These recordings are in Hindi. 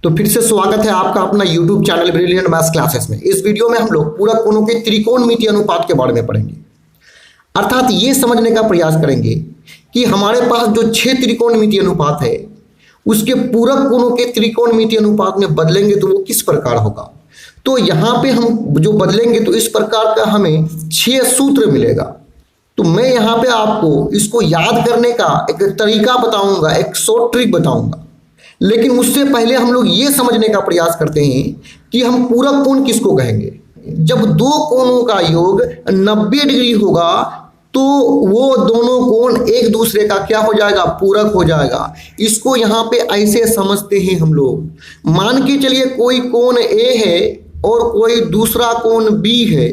तो फिर से स्वागत है आपका अपना YouTube channel brilliant maths classes में। इस वीडियो में हम लोग पूरक कोणों के त्रिकोणमितीय अनुपात के बारे में पढ़ेंगे। अर्थात ये समझने का प्रयास करेंगे कि हमारे पास जो 6 त्रिकोणमितीय अनुपात है उसके पूरक कोणों के त्रिकोणमितीय अनुपात में बदलेंगे तो वो किस प्रकार होगा। तो यहाँ पे हम जो बदलेंगे तो इस प्रकार का हमें 6 सूत्र मिलेगा। तो मैं यहाँ पे आपको इसको याद करने का एक तरीका बताऊंगा, एक शॉर्ट ट्रिक बताऊंगा। लेकिन उससे पहले हम लोग ये समझने का प्रयास करते हैं कि हम पूरक कोण किसको कहेंगे। जब दो कोणों का योग 90 डिग्री होगा तो वो दोनों कोण एक दूसरे का क्या हो जाएगा, पूरक हो जाएगा। इसको यहाँ पे ऐसे समझते हैं हम लोग। मान के चलिए कोई कोण A है और कोई दूसरा कोण B है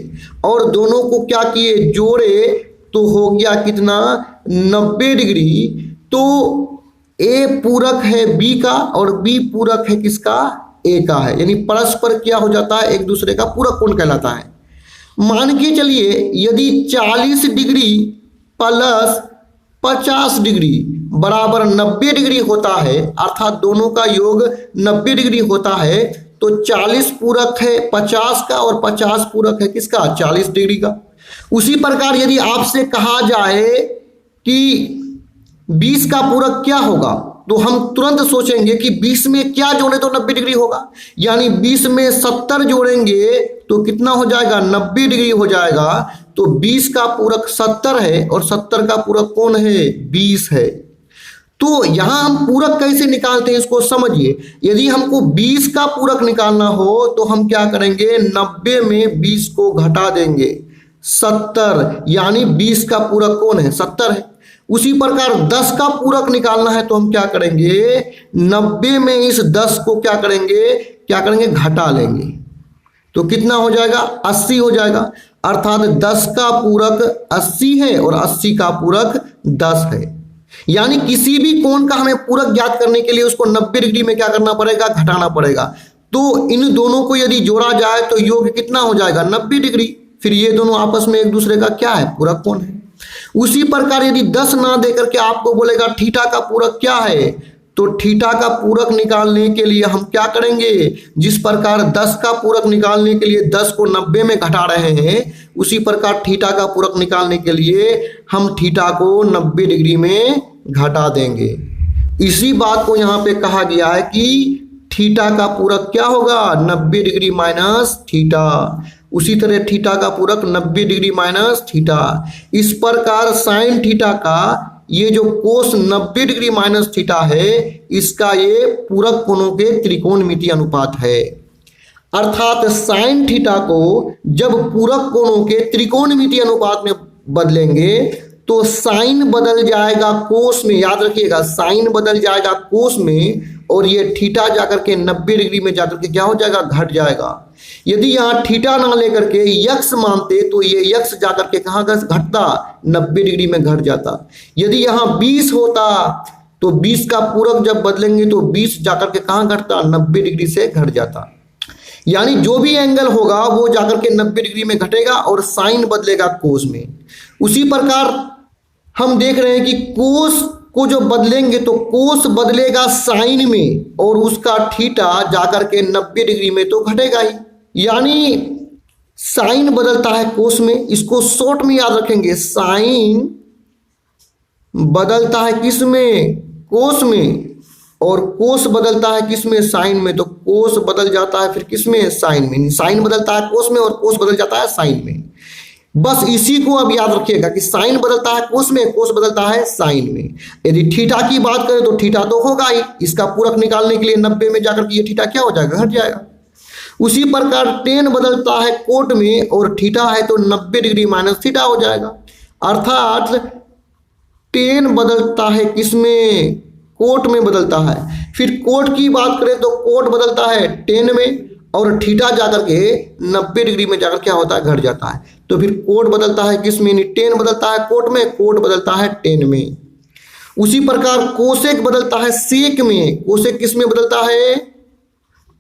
और दोनों को क्या किए, जोड़े तो हो गया कितना, 90 डिग्री। तो A पूरक है B का और B पूरक है किसका, A का है। यानी परस्पर क्या हो जाता है, एक दूसरे का पूरक कोण कहलाता है। मान के चलिए यदि 40 डिग्री प्लस 50 डिग्री बराबर 90 डिग्री होता है, अर्थात दोनों का योग 90 डिग्री होता है, तो 40 पूरक है 50 का और 50 पूरक है किसका, 40 डिग्री का। उसी प्रकार यदि आपसे कहा जाए कि 20 का पूरक क्या होगा, तो हम तुरंत सोचेंगे कि 20 में क्या जोड़े तो 90 डिग्री होगा। यानी 20 में 70 जोड़ेंगे तो कितना हो जाएगा, 90 डिग्री हो जाएगा। तो 20 का पूरक 70 है और 70 का पूरक कौन है, 20 है। तो यहां हम पूरक कैसे निकालते हैं इसको समझिए। यदि हमको 20 का पूरक निकालना हो तो हम क्या करेंगे, 90 में 20 को घटा देंगे, 70, यानी 20 का पूरक कौन है, 70 है। उसी प्रकार 10 का पूरक निकालना है तो हम क्या करेंगे, 90 में इस 10 को क्या करेंगे, घटा लेंगे। तो कितना हो जाएगा, 80 हो जाएगा। अर्थात 10 का पूरक 80 है और 80 का पूरक 10 है। यानी किसी भी कोण का हमें पूरक ज्ञात करने के लिए उसको 90 डिग्री में क्या करना पड़ेगा, घटाना पड़ेगा। तो इन दोनों को यदि जोड़ा जाए तो योग कितना हो जाएगा, 90 डिग्री। फिर ये दोनों आपस में एक दूसरे का क्या है, पूरक कोण है। उसी प्रकार यदि 10 ना देकर के आपको बोलेगा थीटा का पूरक क्या है, तो थीटा का पूरक निकालने के लिए हम क्या करेंगे, जिस प्रकार 10 का पूरक निकालने के लिए 10 को 90 में घटा रहे हैं, उसी प्रकार थीटा का पूरक निकालने के लिए हम थीटा को 90 डिग्री में घटा देंगे। इसी बात को यहाँ पे कहा गया है कि थीटा का पूरक क्या होगा, 90 डिग्री माइनस थीटा। उसी तरह थीटा का पूरक 90 डिग्री माइनस थीटा। इस प्रकार साइन थीटा का ये जो कोस 90 डिग्री माइनस थीटा है, इसका ये पूरक कोणों के त्रिकोणमितीय अनुपात है। अर्थात साइन थीटा को जब पूरक कोणों के त्रिकोणमितीय अनुपात में बदलेंगे तो साइन बदल जाएगा कोस में, याद रखिएगा, साइन बदल जाएगा कोस में और ये थीटा जाकर के 90 डिग्री में जाकर के क्या हो जाएगा, घट जाएगा। यदि यहाँ थीटा ना लेकर के यक्स मानते तो ये यक्स जाकर के कहाँ घटता, 90 डिग्री में घट जाता। यदि यहाँ 20 होता तो 20 का पूरक जब बदलेंगे तो 20 जाकर के कहाँ घटता, 90 डिग्री से घट जाता। यानी जो भी एंगल होगा वो जाकर के 90 डिग्री में घटेगा और साइन बदलेगा कोस में। उसी प्रकार हम देख रहे हैं कि कोस को जो बदलेंगे तो कोस बदलेगा साइन में और उसका थीटा जाकर के 90 डिग्री में तो घटेगा ही। यानी साइन बदलता है कोस में, इसको शॉर्ट में याद रखेंगे, साइन बदलता है किस में, कोस में, और कोस बदलता है किस में, साइन में। तो कोस बदल जाता है फिर किस में, साइन में। साइन बदलता है कोस में और कोस बदल जाता है साइन में। बस इसी को अब याद रखिएगा कि साइन बदलता है कोस में, कोस बदलता है साइन में। यदि थीटा की बात करें तो थीटा तो होगा ही, इसका पूरक निकालने के लिए 90 में जाकर के ये थीटा क्या हो जाएगा, घट जाएगा। उसी प्रकार टेन बदलता है कोट में और थीटा है तो 90 डिग्री माइनस थीटा हो जाएगा। अर्थात टेन बदलता है किसमें, कोट में बदलता है। फिर कोट की बात करें तो कोट बदलता है टेन में और थीटा जाकर के 90 डिग्री में जाकर क्या होता है, घट जाता है। तो फिर कोट बदलता है किसमें, टेन बदलता है कोट में, कोट बदलता है टेन में। उसी प्रकार कोसेक बदलता है सेक में। कोसेक किसमें बदलता है,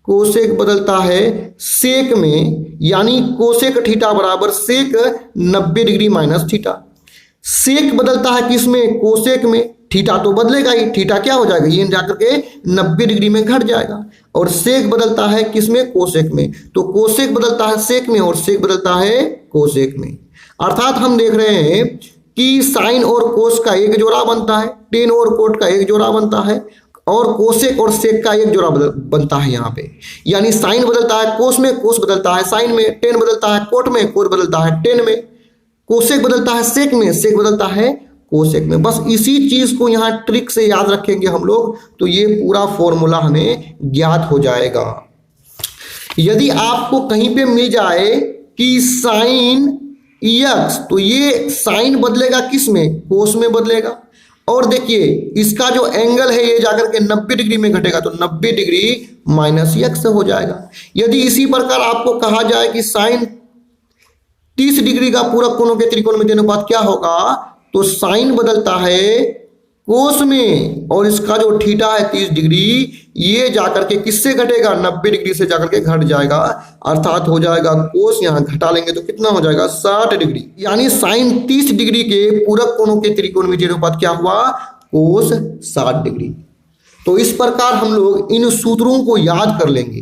कोसेक बदलता है सेक में। यानी कोसेक थीटा बराबर सेक 90 डिग्री माइनस थीटा। सेक बदलता है किसमें, कोसेक में। थीटा तो बदलेगा ही, थीटा क्या हो जाएगा, ये जाकर के 90 डिग्री में घट जाएगा। और सेक बदलता है किसमें, कोसेक में, तो कोसेक बदलता है सेक में और सेक बदलता है कोसेक में। अर्थात हम देख रहे हैं कि साइन और कोस का एक जोड़ा बनता है, टेन और कोट का एक जोड़ा बनता है, और कोसेक और सेक का एक जोड़ा बनता है यहाँ पे। यानी साइन बदलता है कोस में, कोस बदलता है साइन में, टेन बदलता है कोट में, कोट बदलता है टेन में, कोसेक बदलता है सेक में, सेक बदलता है कोसेक में। बस इसी चीज को यहाँ ट्रिक से याद रखेंगे हम लोग तो ये पूरा फॉर्मूला हमें ज्ञात हो जाएगा। यदि आपको कहीं पे मिल जाए कि साइन एक्स, तो ये साइन बदलेगा किस में, कोस में बदलेगा। और देखिए इसका जो एंगल है ये जाकर के 90 डिग्री में घटेगा, तो 90 डिग्री माइनस एक्स हो जाएगा। यदि इसी प्रकार आपको कहा जाए कि साइन 30 डिग्री का पूरक कोणों के त्रिकोणमितीय अनुपात क्या होगा, तो साइन बदलता है कोस में और इसका जो थीटा है 30 डिग्री, ये जाकर के किससे घटेगा, 90 डिग्री से जाकर के घट जाएगा। अर्थात हो जाएगा कोस, यहां घटा लेंगे तो कितना हो जाएगा 60 डिग्री। यानी साइन 30 डिग्री के पूरक कोणों के त्रिकोणमितीय अनुपात क्या हुआ, कोस 60 डिग्री। तो इस प्रकार हम लोग इन सूत्रों को याद कर लेंगे,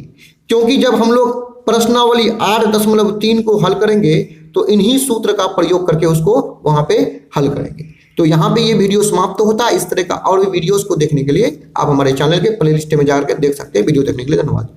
क्योंकि जब हम लोग प्रश्नावली 8.3 को हल करेंगे तो इन्हीं सूत्र का प्रयोग करके उसको वहां पे हल करेंगे। तो यहाँ पे ये वीडियो समाप्त होता है। इस तरह का और भी वीडियोस को देखने के लिए आप हमारे चैनल के प्लेलिस्ट में जाकर के देख सकते हैं। वीडियो देखने के लिए धन्यवाद।